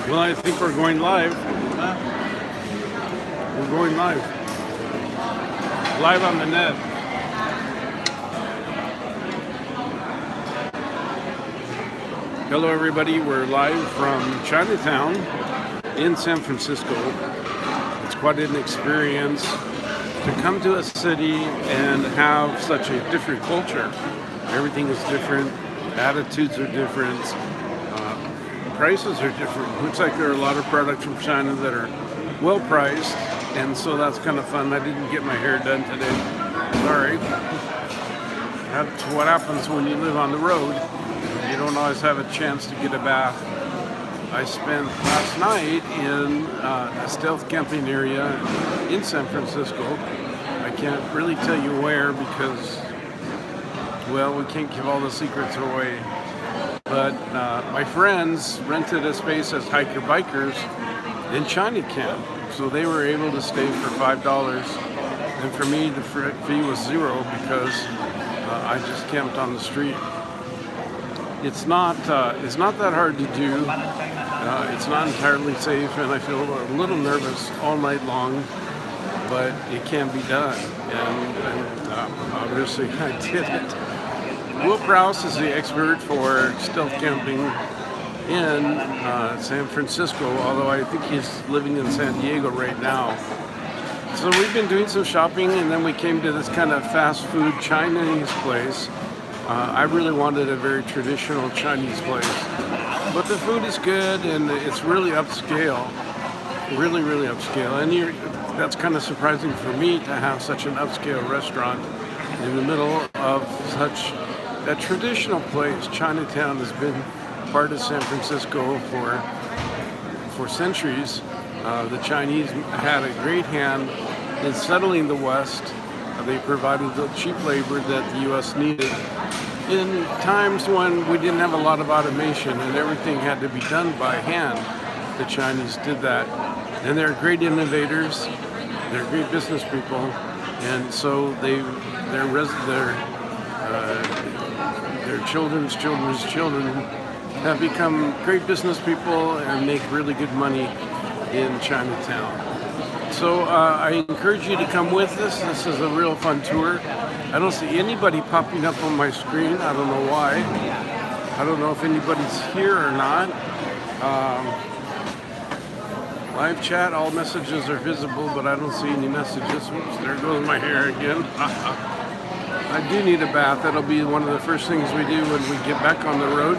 Well, I think we're going live. We're going live. Live on the net. Hello, everybody. We're live from Chinatown in San Francisco. It's quite an experience to come to a city and have such a different culture. Everything is different. Attitudes are different. Prices are different. Looks like there are a lot of products from China that are well priced, and so that's kind of fun. I didn't get my hair done today. Sorry. That's what happens when you live on the road. You don't always have a chance to get a bath. I spent last night in a stealth camping area in San Francisco. I can't really tell you where because, well, we can't give all the secrets away. But my friends rented a space as hiker bikers in China Camp, so they were able to stay for $5. And for me, the fee was $0 because I just camped on the street. It's not that hard to do. It's not entirely safe, and I feel a little nervous all night long, but it can be done. And obviously, I did it. Will Prowse is the expert for stealth camping in San Francisco, although I think he's living in San Diego right now. So we've been doing some shopping, and then we came to this kind of fast food Chinese place. I really wanted a very traditional Chinese place, but the food is good, and it's really upscale, really, really upscale. And that's kind of surprising for me to have such an upscale restaurant in the middle of such a traditional place. Chinatown has been part of San Francisco for centuries. The Chinese had a great hand in settling the West. They provided the cheap labor that the U.S. needed in times when we didn't have a lot of automation and everything had to be done by hand. The Chinese did that, and they're great innovators. They're great business people, and so their children's children have become great business people and make really good money in Chinatown. So I encourage you to come with us. This is a real fun tour. I don't see anybody popping up on my screen. I don't know why. I don't know if anybody's here or not. Live chat, all messages are visible, but I don't see any messages. Oops, there goes my hair again. I do need a bath. That'll be one of the first things we do when we get back on the road.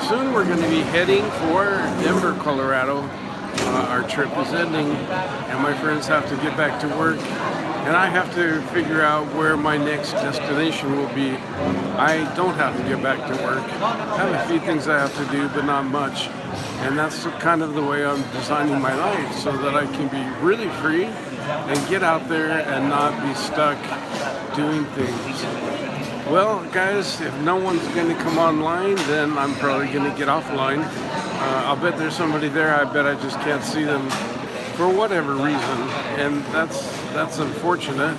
Soon we're going to be heading for Denver, Colorado. Our trip is ending, and my friends have to get back to work, and I have to figure out where my next destination will be. I don't have to get back to work. I have a few things I have to do, but not much. And that's kind of the way I'm designing my life, so that I can be really free and get out there and not be stuck doing things. Well, guys, if no one's going to come online, then I'm probably going to get offline. I'll bet there's somebody there. I bet I just can't see them for whatever reason, and that's unfortunate.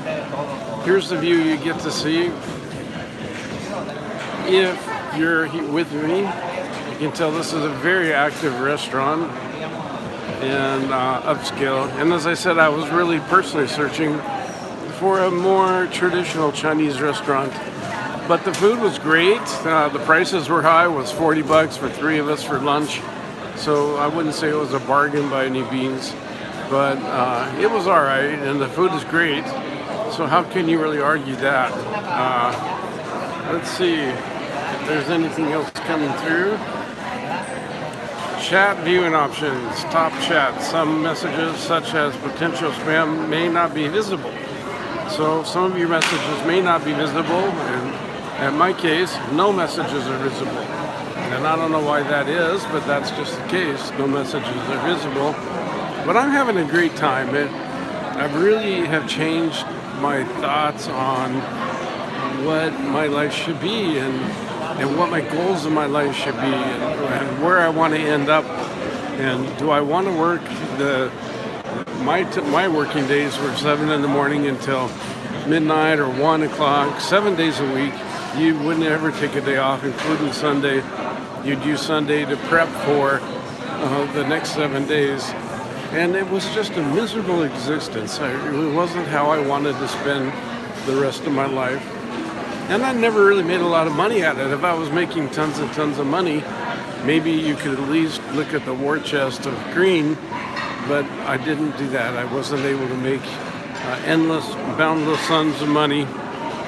Here's the view you get to see. If you're with me, you can tell this is a very active restaurant and upscale. And as I said, I was really personally searching for a more traditional Chinese restaurant. But the food was great. The prices were high. It was $40 for 3 of us for lunch. So I wouldn't say it was a bargain by any means, but it was all right, and the food is great. So how can you really argue that? Let's see if there's anything else coming through. Chat viewing options, top chat. Some messages, such as potential spam, may not be visible. So some of your messages may not be visible, and in my case, no messages are visible. And I don't know why that is, but that's just the case. No messages are visible. But I'm having a great time. I really have changed my thoughts on what my life should be and what my goals in my life should be and where I want to end up. And do I want to work my working days were 7 in the morning until midnight or 1 o'clock, 7 days a week. You wouldn't ever take a day off, including Sunday. You'd use Sunday to prep for the next 7 days. And it was just a miserable existence. It wasn't how I wanted to spend the rest of my life. And I never really made a lot of money at it. If I was making tons and tons of money, maybe you could at least look at the war chest of green, but I didn't do that. I wasn't able to make endless, boundless sums of money.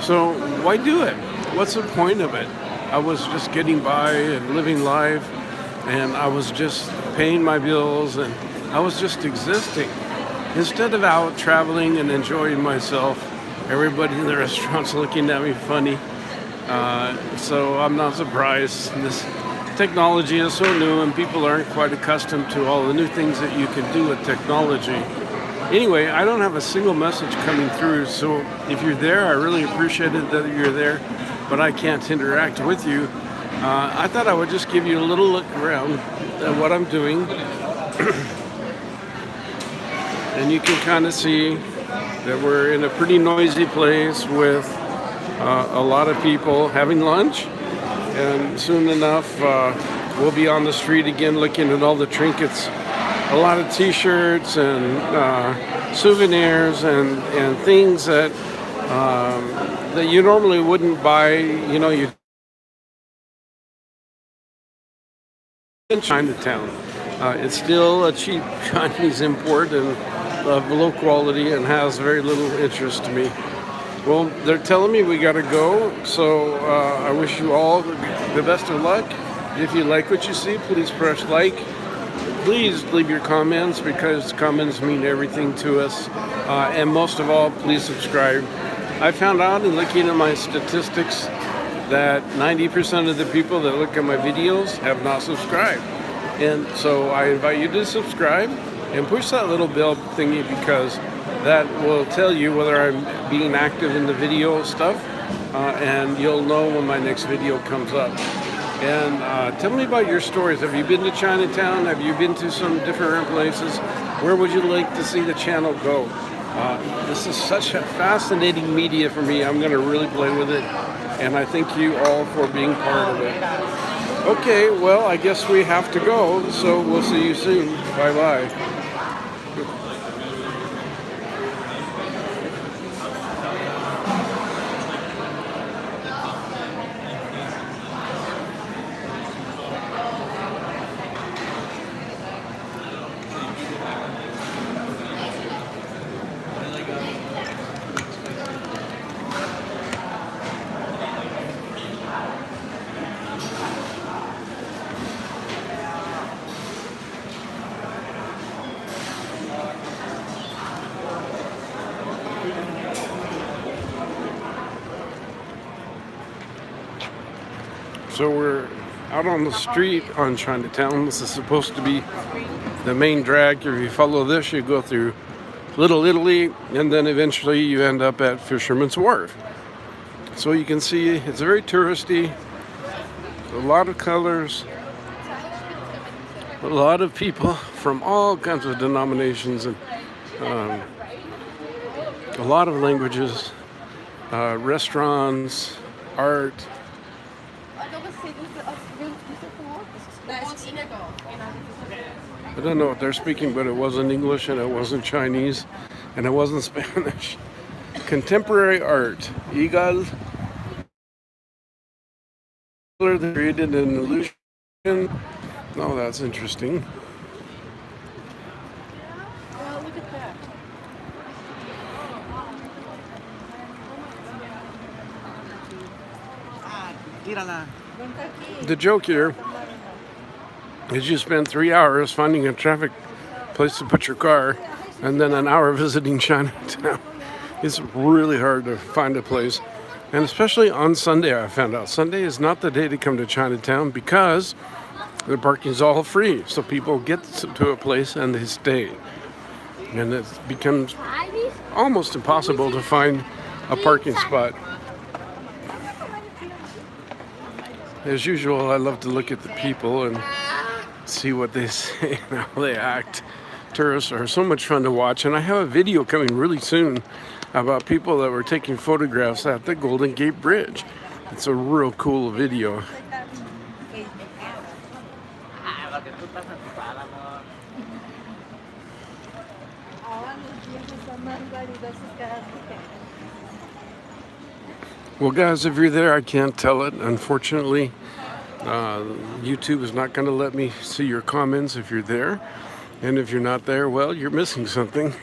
So why do it? What's the point of it? I was just getting by and living life, and I was just paying my bills, and I was just existing. Instead of out traveling and enjoying myself, everybody in the restaurant's looking at me funny. So I'm not surprised. This technology is so new and people aren't quite accustomed to all the new things that you can do with technology. Anyway, I don't have a single message coming through, so if you're there, I really appreciate it that you're there, but I can't interact with you. I thought I would just give you a little look around at what I'm doing. And you can kind of see that we're in a pretty noisy place with a lot of people having lunch. And soon enough, we'll be on the street again looking at all the trinkets. A lot of t-shirts and souvenirs and things that that you normally wouldn't buy. You know, you in Chinatown. It's still a cheap Chinese import and of low quality and has very little interest to me. Well, they're telling me we gotta go, so I wish you all the best of luck. If you like what you see, please press like. Please leave your comments because comments mean everything to us. And most of all, please subscribe. I found out in looking at my statistics that 90% of the people that look at my videos have not subscribed. And so I invite you to subscribe and push that little bell thingy because that will tell you whether I'm being active in the video stuff, and you'll know when my next video comes up. And tell me about your stories. Have you been to Chinatown? Have you been to some different places? Where would you like to see the channel go? This is such a fascinating media for me. I'm going to really play with it, and I thank you all for being part of it. Okay, well, I guess we have to go, so we'll see you soon. Bye-bye. So we're out on the street on Chinatown. This is supposed to be the main drag. If you follow this, you go through Little Italy, and then eventually you end up at Fisherman's Wharf. So you can see it's very touristy, a lot of colors, a lot of people from all kinds of denominations and a lot of languages, restaurants, art. I don't know what they're speaking, but it wasn't English and it wasn't Chinese and it wasn't Spanish. Contemporary art. Egal. Created an illusion. Oh, that's interesting. Well, look at that. The joke here is you spend 3 hours finding a traffic place to put your car and then an hour visiting Chinatown. It's really hard to find a place. And especially on Sunday, I found out. Sunday is not the day to come to Chinatown because the parking is all free. So people get to a place and they stay. And it becomes almost impossible to find a parking spot. As usual, I love to look at the people and see what they say and how they act. Tourists are so much fun to watch, and I have a video coming really soon about people that were taking photographs at the Golden Gate Bridge. It's a real cool video. Ahora los viejos son más vanidosos cada día. Well, guys, if you're there, I can't tell it. Unfortunately, YouTube is not going to let me see your comments if you're there. And if you're not there, well, you're missing something.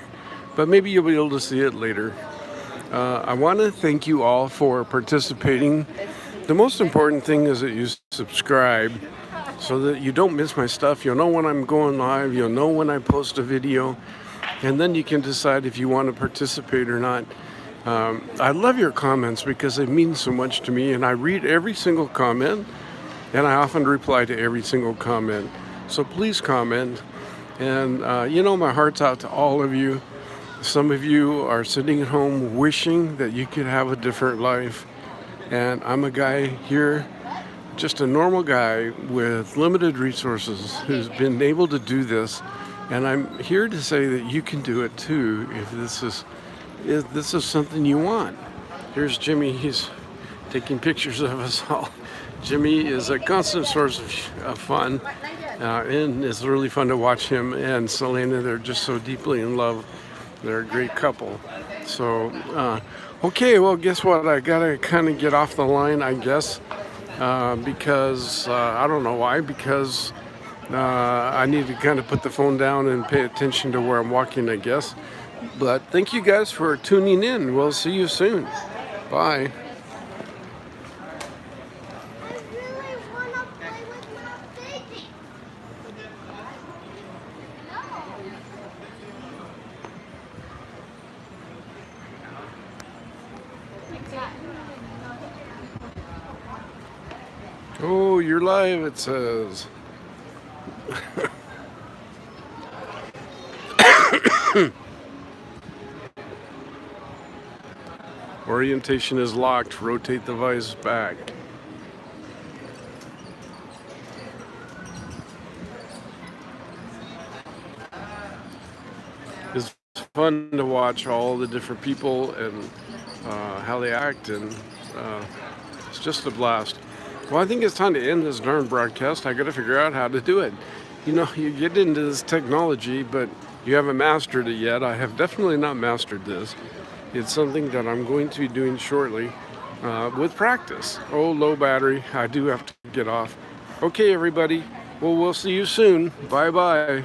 But maybe you'll be able to see it later. I want to thank you all for participating. The most important thing is that you subscribe so that you don't miss my stuff. You'll know when I'm going live. You'll know when I post a video. And then you can decide if you want to participate or not. I love your comments because they mean so much to me. And I read every single comment. And I often reply to every single comment. So please comment. And my heart's out to all of you. Some of you are sitting at home wishing that you could have a different life. And I'm a guy here, just a normal guy with limited resources who's been able to do this. And I'm here to say that you can do it too if this is something you want. Here's Jimmy. He's taking pictures of us all. Jimmy is a constant source of fun. And it's really fun to watch him and Selena. They're just so deeply in love. They're a great couple. So, okay, well, guess what? I gotta kind of get off the line, I guess, because I don't know why. Because I need to kind of put the phone down and pay attention to where I'm walking, I guess. But thank you guys for tuning in. We'll see you soon. Bye. Oh, you're live, it says. Orientation is locked. Rotate the device back. It's fun to watch all the different people and how they act, and it's just a blast. Well, I think it's time to end this darn broadcast. I got to figure out how to do it. You get into this technology, but you haven't mastered it yet. I have definitely not mastered this. It's something that I'm going to be doing shortly with practice. Oh, low battery. I do have to get off. Okay, everybody. Well, we'll see you soon. Bye-bye.